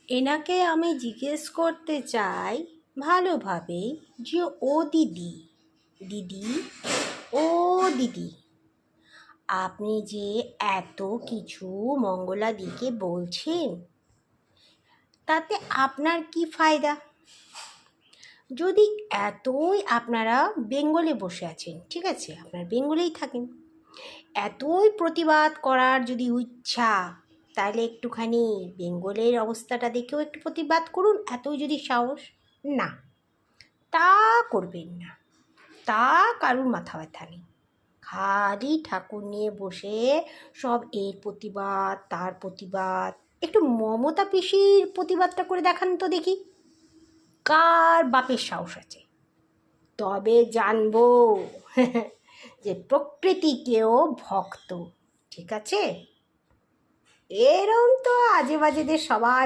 এনাকে আমি জিজ্ঞেস করতে চাই ভালোভাবে যে ও দিদি, দিদি, ও দিদি, আপনি যে এত কিছু মঙ্গলাদিকে বলছেন তাতে আপনার কি ফায়দা? যদি এতই আপনারা বেঙ্গলে বসে আছেন, ঠিক আছে, আপনার বেঙ্গলেই থাকেন, এতই প্রতিবাদ করার যদি ইচ্ছা, তাহলে একটুখানি বেঙ্গলের অবস্থাটা দেখেও একটু প্রতিবাদ করুন। এতই যদি সাহস, না, তা করবেন না, তা কারুর মাথা ব্যথা নেই। খালি ঠাকুর নিয়ে বসে সব এর প্রতিবাদ তার প্রতিবাদ। একটু মমতা পিসির প্রতিবাদটা করে দেখান তো দেখি, কার বাপের সাহস আছে। তবে জানবো যে প্রকৃতিকেও ভক্ত, ঠিক আছে? এরম তো আজে বাজেদের সবাই